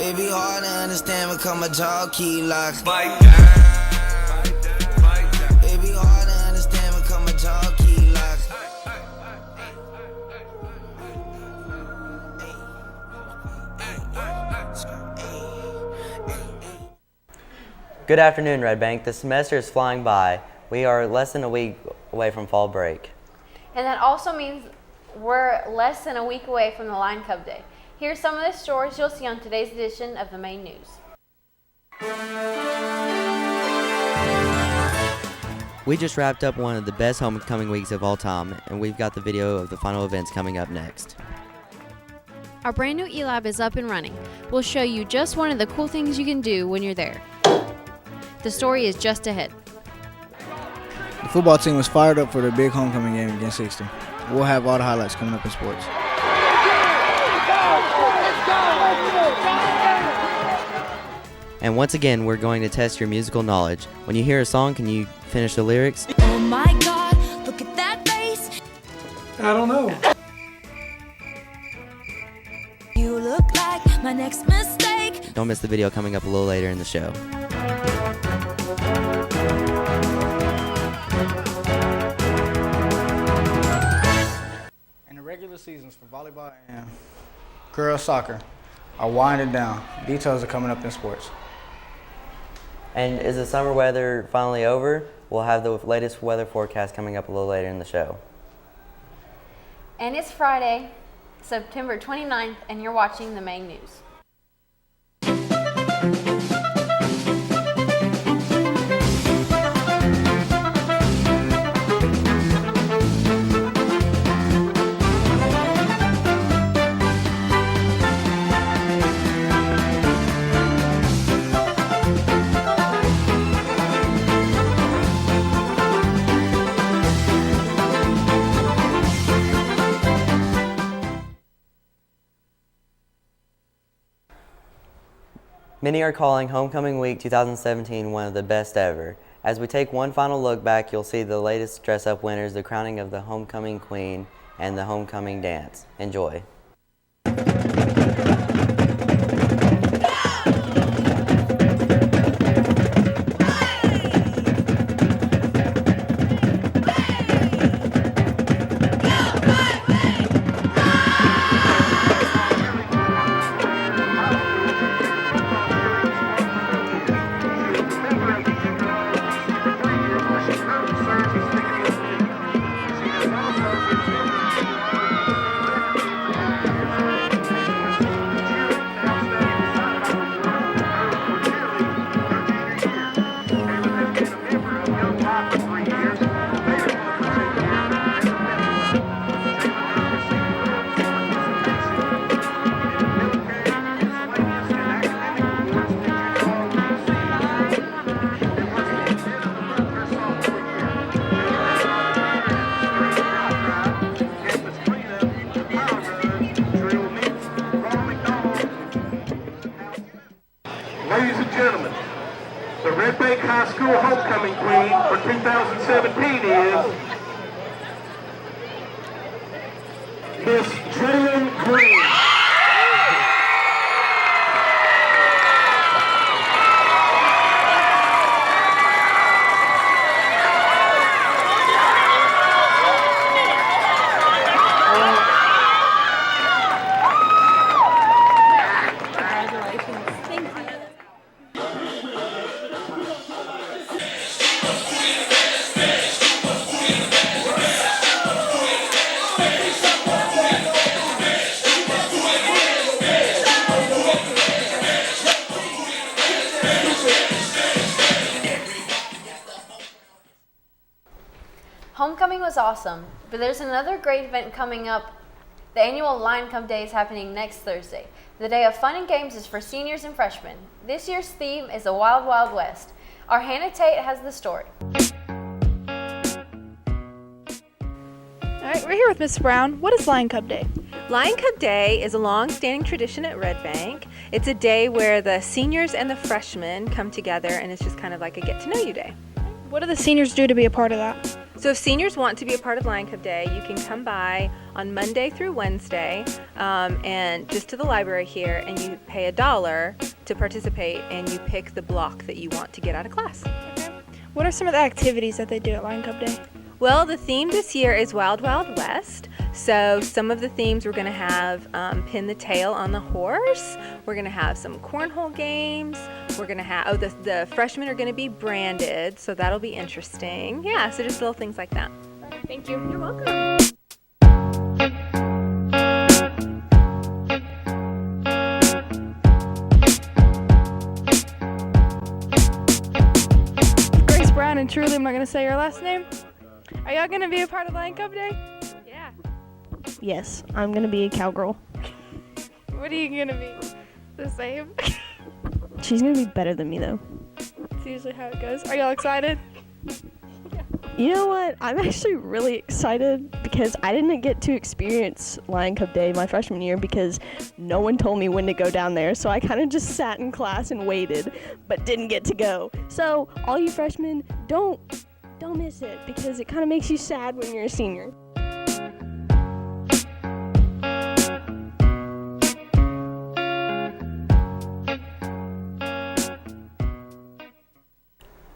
It be hard to understand, become a jockey like fight. It be hard to understand, become a jockey like. Good afternoon, Red Bank. The semester is flying by. We are less than a week away from fall break. And that also means we're less than a week away from the Lion Cub Day. Here's some of the stories you'll see on today's edition of the Main News. We just wrapped up one of the best homecoming weeks of all time, and we've got the video of the final events coming up next. Our brand new ELab is up and running. We'll show you just one of the cool things you can do when you're there. The story is just ahead. The football team was fired up for their big homecoming game against Sixton. We'll have all the highlights coming up in sports. And once again, we're going to test your musical knowledge. When you hear a song, can you finish the lyrics? Oh my God, look at that face. I don't know. You look like my next mistake. Don't miss the video coming up a little later in the show. And the regular seasons for volleyball and girls soccer are winding down. Details are coming up in sports. And is the summer weather finally over? We'll have the latest weather forecast coming up a little later in the show. And it's Friday, September 29th, and you're watching the Main News. Many are calling Homecoming Week 2017 one of the best ever. As we take one final look back, you'll see the latest dress-up winners, the crowning of the Homecoming Queen, and the Homecoming Dance. Enjoy. Ladies and gentlemen, the Red Bank High School Homecoming Queen for 2017 is Miss Jalen Green. Homecoming was awesome, but there's another great event coming up. The annual Lion Cub Day is happening next Thursday. The day of fun and games is for seniors and freshmen. This year's theme is the Wild Wild West. Our Hannah Tate has the story. All right, we're here with Miss Brown. What is Lion Cub Day? Lion Cub Day is a long-standing tradition at Red Bank. It's a day where the seniors and the freshmen come together, and it's just kind of like a get-to-know-you day. What do the seniors do to be a part of that? So if seniors want to be a part of Lion Cub Day, you can come by on Monday through Wednesday and just to the library here, and you pay $1 to participate, and you pick the block that you want to get out of class. Okay. What are some of the activities that they do at Lion Cub Day? Well, the theme this year is Wild Wild West. So some of the themes we're going to have pin the tail on the horse. We're going to have some cornhole games. We're going to have, the freshmen are going to be branded, so that'll be interesting. Yeah, so just little things like that. Thank you. You're welcome. Grace Brown and Truly, I'm not going to say your last name. Are y'all going to be a part of Lion Cub Day? Yeah. Yes, I'm gonna be a cowgirl. What are you going to be? The same? She's gonna be better than me though. That's usually how it goes. Are y'all excited? You know what? I'm actually really excited because I didn't get to experience Lion Cub Day my freshman year because no one told me when to go down there. So I kind of just sat in class and waited, but didn't get to go. So all you freshmen, don't miss it because it kind of makes you sad when you're a senior.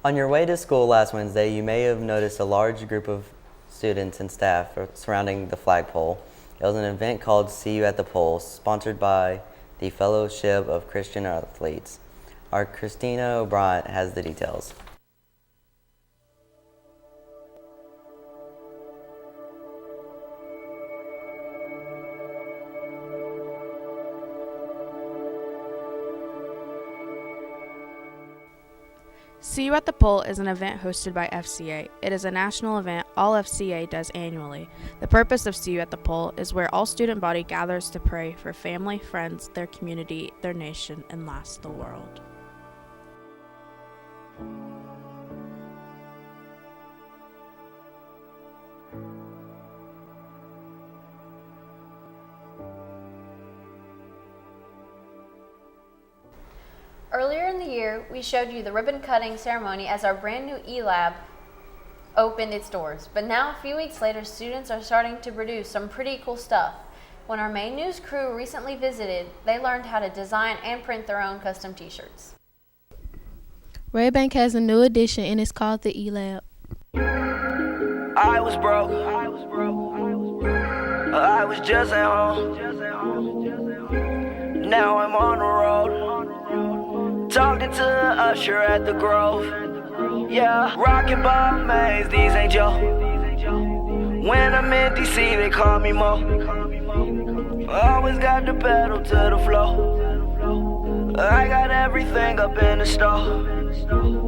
On your way to school last Wednesday, you may have noticed a large group of students and staff surrounding the flagpole. It was an event called See You at the Pole, sponsored by the Fellowship of Christian Athletes. Our Christina O'Brien has the details. See You at the Pole is an event hosted by FCA. It is a national event all FCA does annually. The purpose of See You at the Pole is where all student body gathers to pray for family, friends, their community, their nation, and last, the world. Earlier in the year, we showed you the ribbon cutting ceremony as our brand new ELab opened its doors. But now, a few weeks later, students are starting to produce some pretty cool stuff. When our main news crew recently visited, they learned how to design and print their own custom t-shirts. Red Bank has a new addition and it's called the ELab. I was broke. I was just at home. Now I'm on the road. Talking to the usher at the Grove. Yeah, rockin' Bob Mays, these ain't Joe. When I'm in DC, they call me Mo. Always got the pedal to the floor. I got everything up in the store.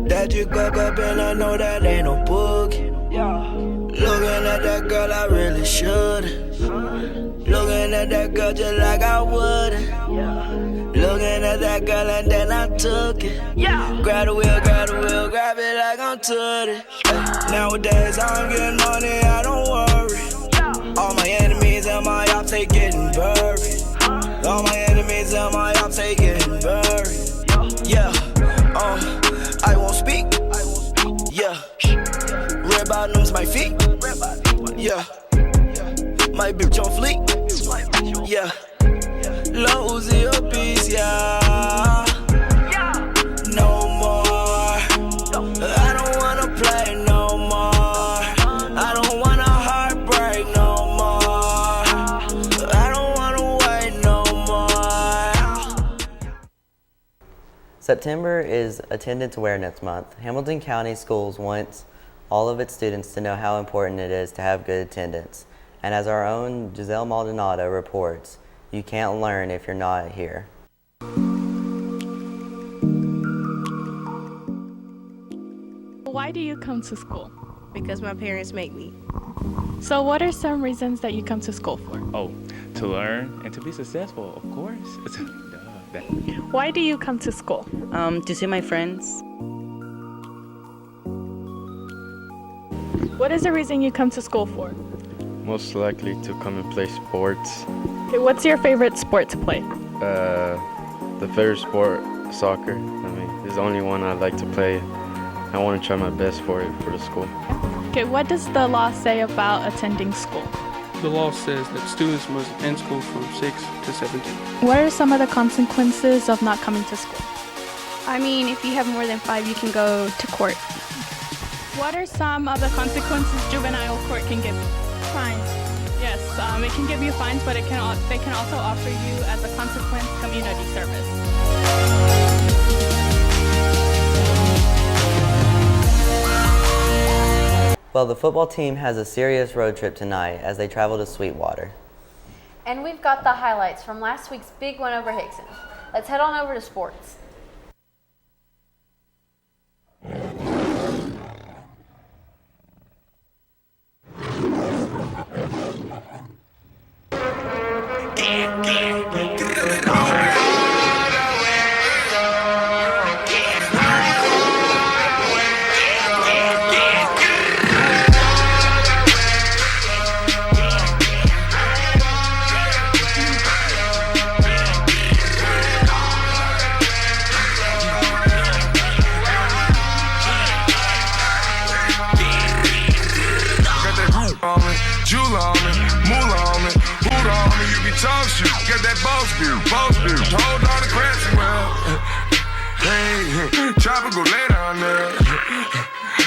That you got up and I know that ain't no book. Looking at that girl, I really should. Looking at that girl just like I would. Looking at that girl and then I took it. Grab the wheel, grab it like I'm Tootie. Nowadays I'm getting money, I don't worry. All my enemies and my ops, they getting buried. All my enemies and my ops, they getting buried. Yeah, I won't speak. Yeah, red bottoms, my feet. Yeah, my bitch on fleek. Yeah, Lil Uzi a beast, yeah. No more. I don't wanna play no more. I don't wanna heartbreak no more. I don't wanna wait no more. September is Attendance Awareness Month. Hamilton County Schools wants all of its students to know how important it is to have good attendance. And as our own Giselle Maldonado reports, you can't learn if you're not here. Why do you come to school? Because my parents make me. So what are some reasons that you come to school for? Oh, to learn and to be successful, of course. Why do you come to school? To see my friends. What is the reason you come to school for? Most likely to come and play sports. Okay, what's your favorite sport to play? The favorite sport, soccer. I mean, it's the only one I like to play. I want to try my best for it for the school. Okay, what does the law say about attending school? The law says that students must attend school from 6 to 17. What are some of the consequences of not coming to school? I mean, if you have more than 5, you can go to court. What are some of the consequences juvenile court can give? Fines. Yes, it can give you fines, but they can also offer you as a consequence community service. Well, the football team has a serious road trip tonight as they travel to Sweetwater. And we've got the highlights from last week's big win over Hickson. Let's head on over to sports. Hold on to crazy well. Hey, chopper go lay down there.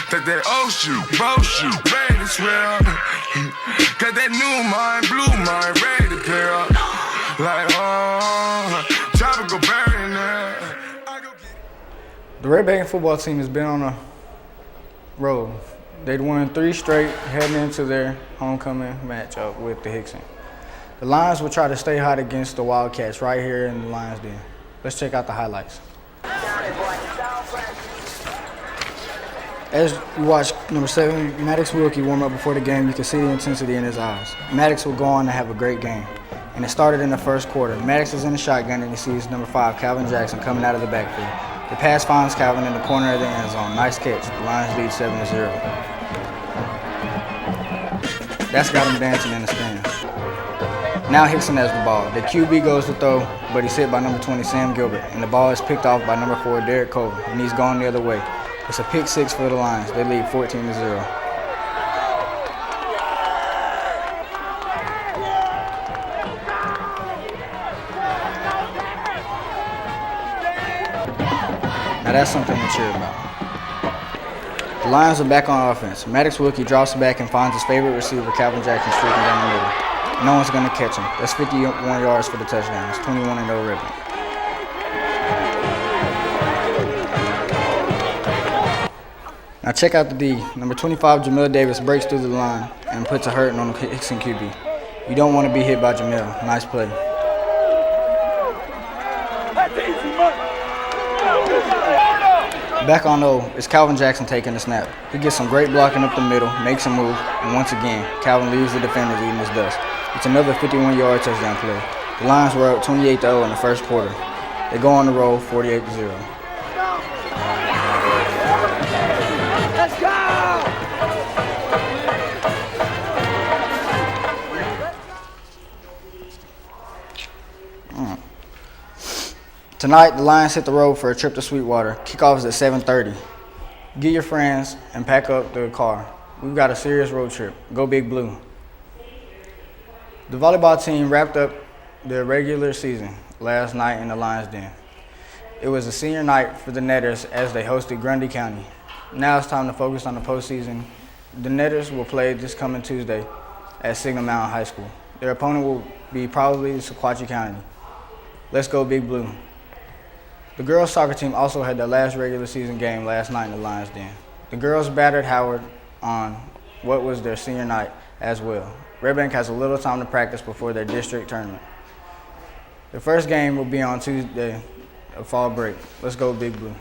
Take that old shoe, both shoe, ready to swell. Got that new mind, blue mind, ready to pair up. Like, oh, chopper go bury in there. The Red Bacon football team has been on a road. They'd won 3 straight heading into their homecoming matchup with the Hickson. The Lions will try to stay hot against the Wildcats right here in the Lions Den. Let's check out the highlights. As you watch number 7, Maddox Wilkie warm up before the game, you can see the intensity in his eyes. Maddox will go on to have a great game. And it started in the first quarter. Maddox is in the shotgun and he sees number 5, Calvin Jackson, coming out of the backfield. The pass finds Calvin in the corner of the end zone. Nice catch. The Lions lead 7-0. That's got him dancing in the stands. Now Hickson has the ball. The QB goes to throw, but he's hit by number 20, Sam Gilbert, and the ball is picked off by number 4, Derek Colvin, and he's gone the other way. It's a pick 6 for the Lions. They lead 14-0. Now that's something to cheer about. The Lions are back on offense. Maddox Wilkie drops back and finds his favorite receiver, Calvin Jackson, streaking down the middle. No one's going to catch him. That's 51 yards for the touchdown. It's 21-0 Ribbon. Now check out the D. Number 25, Jamil Davis, breaks through the line and puts a hurting on the Hickson QB. You don't want to be hit by Jamil. Nice play. Back on O, it's Calvin Jackson taking the snap. He gets some great blocking up the middle, makes a move, and once again, Calvin leaves the defenders eating his dust. It's another 51-yard touchdown play. The Lions were up 28-0 in the first quarter. They go on the road 48-0. Let's go! Tonight, the Lions hit the road for a trip to Sweetwater. Kickoff is at 7:30. Get your friends and pack up the car. We've got a serious road trip. Go Big Blue. The volleyball team wrapped up their regular season last night in the Lions Den. It was a senior night for the Netters as they hosted Grundy County. Now it's time to focus on the postseason. The Netters will play this coming Tuesday at Signal Mountain High School. Their opponent will be probably Sequatchie County. Let's go Big Blue. The girls' soccer team also had their last regular season game last night in the Lions Den. The girls battered Howard on what was their senior night as well. Red Bank has a little time to practice before their district tournament. The first game will be on Tuesday of fall break. Let's go Big Blue.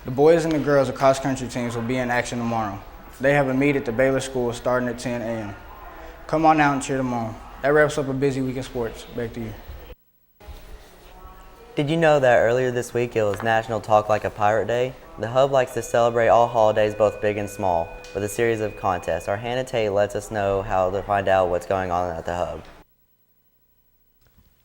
The boys and the girls of cross-country teams will be in action tomorrow. They have a meet at the Baylor School starting at 10 a.m. Come on out and cheer them on. That wraps up a busy week in sports. Back to you. Did you know that earlier this week it was National Talk Like a Pirate Day? The Hub likes to celebrate all holidays, both big and small, with a series of contests. Our Hannah Tate lets us know how to find out what's going on at the Hub.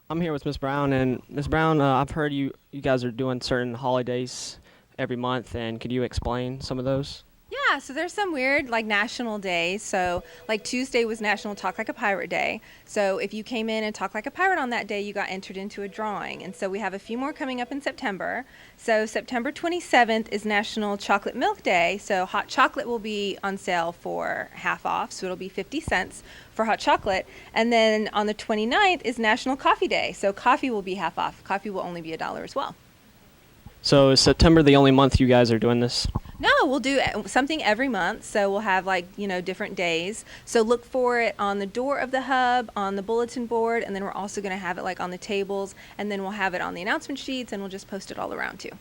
I'm here with Miss Brown, and Miss Brown, I've heard you guys are doing certain holidays every month, and could you explain some of those? Yeah, Yeah, so there's some weird like national days. So like Tuesday was National Talk Like a Pirate Day. So if you came in and talked like a pirate on that day, you got entered into a drawing. And so we have a few more coming up in September. So September 27th is National Chocolate Milk Day. So hot chocolate will be on sale for half off. So it'll be 50 cents for hot chocolate. And then on the 29th is National Coffee Day. So coffee will be half off. Coffee will only be $1 as well. So is September the only month you guys are doing this? No, we'll do something every month. So we'll have different days. So look for it on the door of the hub, on the bulletin board, and then we're also going to have it like on the tables, and then we'll have it on the announcement sheets, and we'll just post it all around too.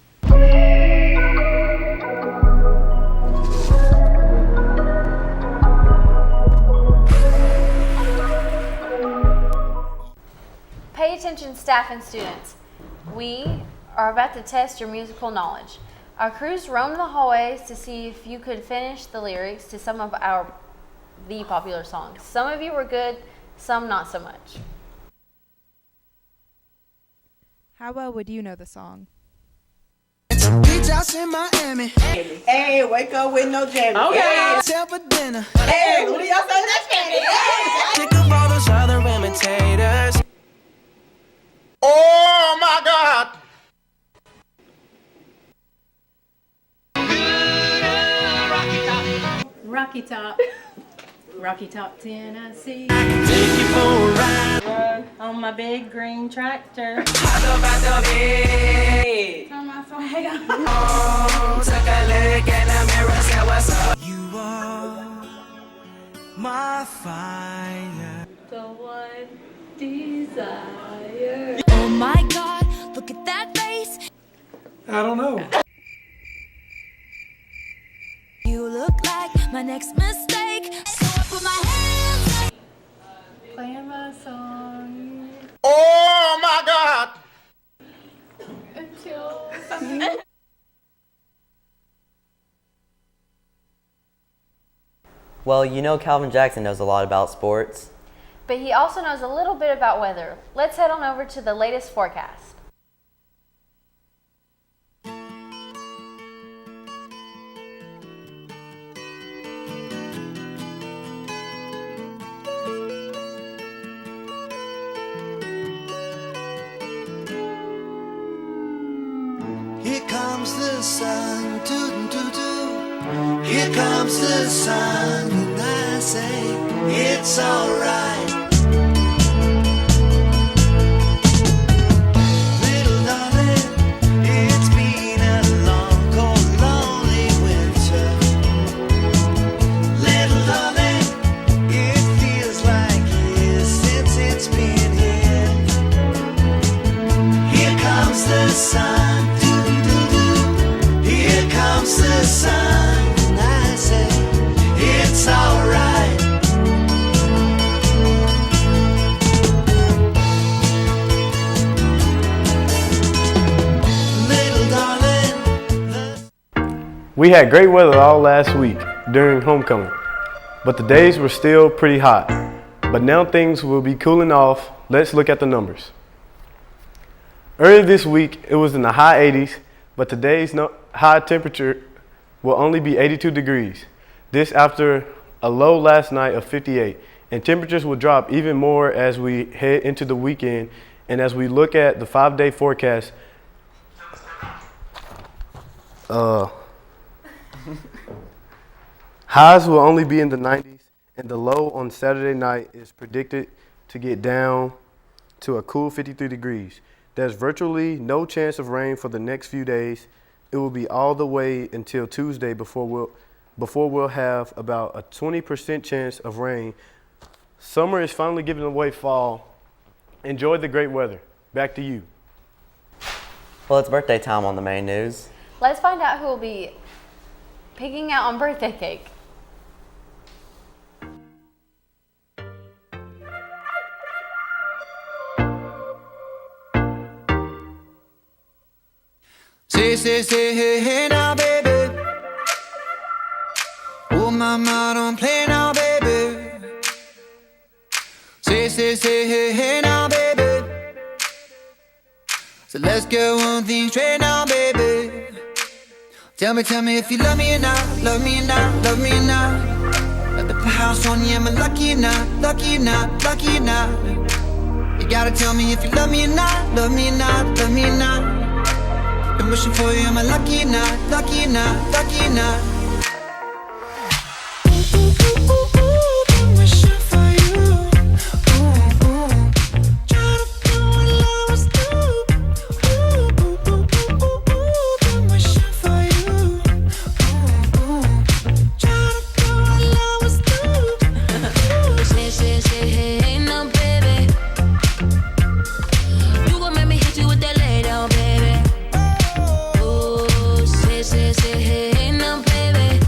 Pay attention, staff and students. We are about to test your musical knowledge. Our crews roamed the hallways to see if you could finish the lyrics to some of the popular songs. Some of you were good, some not so much. How well would you know the song? Beach house in Miami. Hey, wake up with no jammy. Okay. Hey, tell for dinner. Hey, who do y'all say that's candy? Hey, think of all those other imitators. Oh my God. Rocky Top, Tennessee. Take you for a ride on my big green tractor. Hop about the bed. Turn my swag on. Oh, took a look in the mirror, said what's up. You are my fire. The one desire. Oh my God, look at that face. I don't know. You look like my next mistake. So I put my hands up. Playing my song. Oh my God. Until something. Well, you know Calvin Jackson knows a lot about sports. But he also knows a little bit about weather. Let's head on over to the latest forecast. Here comes the sun, toot toot toot. Here comes the sun, and I say it's alright. Little darling, it's been a long, cold, lonely winter. Little darling, it feels like years since it's been here. Here comes the sun. Here comes the sun, and I say it's alright. Little darling. We had great weather all last week during homecoming, but the days were still pretty hot. But now things will be cooling off. Let's look at the numbers. Earlier this week, it was in the high 80s, but today's high temperature will only be 82 degrees. This after a low last night of 58. And temperatures will drop even more as we head into the weekend. And as we look at the 5-day forecast, highs will only be in the 90s, and the low on Saturday night is predicted to get down to a cool 53 degrees. There's virtually no chance of rain for the next few days. It will be all the way until Tuesday before we'll have about a 20% chance of rain. Summer is finally giving away fall. Enjoy the great weather. Back to you. Well, it's birthday time on the main news. Let's find out who will be picking out on birthday cake. Say, hey now, baby. Oh, mama, don't play now, baby. Say, hey now, baby. So let's go on things straight now, baby. Tell me if you love me or not, love me or not, love me or not. Let the house on you, am I lucky or not, lucky or not, lucky or not? You gotta tell me if you love me or not, love me or not, love me or not. Been wishing for you, am I lucky or not, lucky or not, lucky or not? Been wishing for you. Try to do what love was do. Been wishing for you. Try to do what love was do. Say, hey, no, baby. You gon' make me hit you with that lay down, baby. Oh, say, hey, no, baby.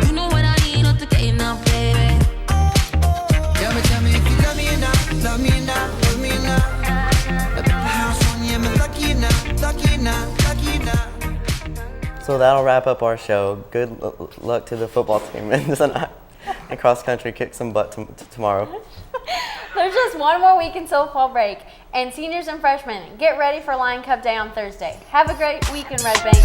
You know what I need, not the game now, baby. Tell me if you love me or not, love me or not, love me or not. Let the house on you, am I lucky or not, lucky or not, lucky or not? So that'll wrap up our show. Good luck to the football team and tonight. And cross country kick some butt tomorrow. There's just one more week until fall break. And seniors and freshmen, get ready for Lion Cup Day on Thursday. Have a great week in Red Bank.